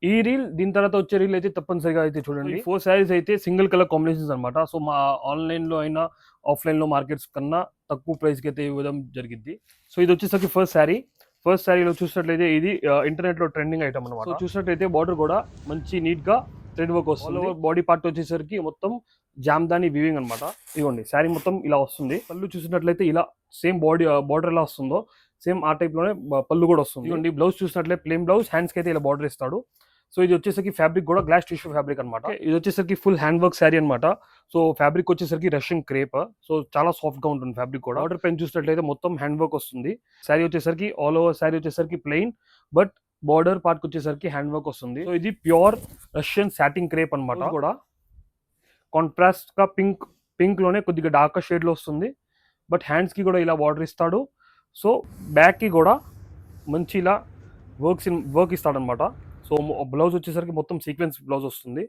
ఈ రీల్ దీని తర్వాత వచ్చే రీల్ అయితే తప్పనిసరిగా అయితే చూడండి. 4 శారీస్ అయితే సింగిల్ కలర్ కాంబినేషన్స్ అనమాట. సో మా ఆన్‌లైన్‌లో అయినా, ఆఫ్‌లైన్‌లో మార్కెట్స్ కన్నా తక్కువ ప్రైస్‌కి అయితే ఇవ్వడం జరిగిద్ది. సో ఇది వచ్చేసరికి ఫస్ట్ శారీ. ఫస్ట్ శారీలో చూసినట్లయితే ఇది ఇంటర్నెట్‌లో ట్రెండింగ్ ఐటమ్ అనమాట. సో చూసినట్లయితే బార్డర్ కూడా మంచి నీట్‌గా థ్రెడ్ వర్క్ వస్తుంది. ఆల్ ఓవర్ బాడీ పార్ట్ వచ్చేసరికి మొత్తం జామ్దాని వీవింగ్ అనమాట. ఇదిగోండి శారీ మొత్తం ఇలా వస్తుంది. పళ్ళు చూసినట్లయితే ఇలా సేమ్ బార్డర్ ఎలా వస్తుందో సేమ్ ఆ టైప్ లోనే పళ్ళు కూడా వస్తుంది. ఇదిగోండి బ్లౌజ్ చూసినట్లయితే ప్లెయిన్ బ్లౌజ్, హ్యాండ్స్ కి అయితే ఇలా బార్డర్ ఇస్తాడు. సో ఇది వచ్చేసరికి ఫ్యాబ్రిక్ కూడా గ్లాస్ టిష్యూ ఫ్యాబ్రిక్ అనమాట. ఇది వచ్చేసరికి ఫుల్ హ్యాండ్ వర్క్ శారీ అనమాట. సో ఫ్యాబ్రిక్ వచ్చేసరికి రష్యన్ క్రేప్. సో చాలా సాఫ్ట్ గా ఉంటుంది ఫ్యాబ్రిక్ కూడా. ఆర్డర్ పెన్ చూసినట్లయితే మొత్తం హ్యాండ్ వర్క్ వస్తుంది. శారీ వచ్చేసరికి ఆల్ ఓవర్ శారీ వచ్చేసరికి ప్లెయిన్, బట్ బార్డర్ పార్ట్ వచ్చేసరికి హ్యాండ్ వర్క్ వస్తుంది. సో ఇది ప్యూర్ రష్యన్ సాటిన్ క్రేప్ అనమాట. కూడా కాంట్రాస్ట్ గా పింక్ లోనే కొద్దిగా డార్క్ షేడ్ లో వస్తుంది. బట్ హ్యాండ్స్ కి కూడా ఇలా బార్డర్ ఇస్తాడు. సో బ్యాక్ కి కూడా మంచి ఇలా వర్క్ ఇస్తాడనమాట. సో బ్లౌజ్ వచ్చేసరికి మొత్తం సీక్వెన్స్ బ్లౌజ్ వస్తుంది.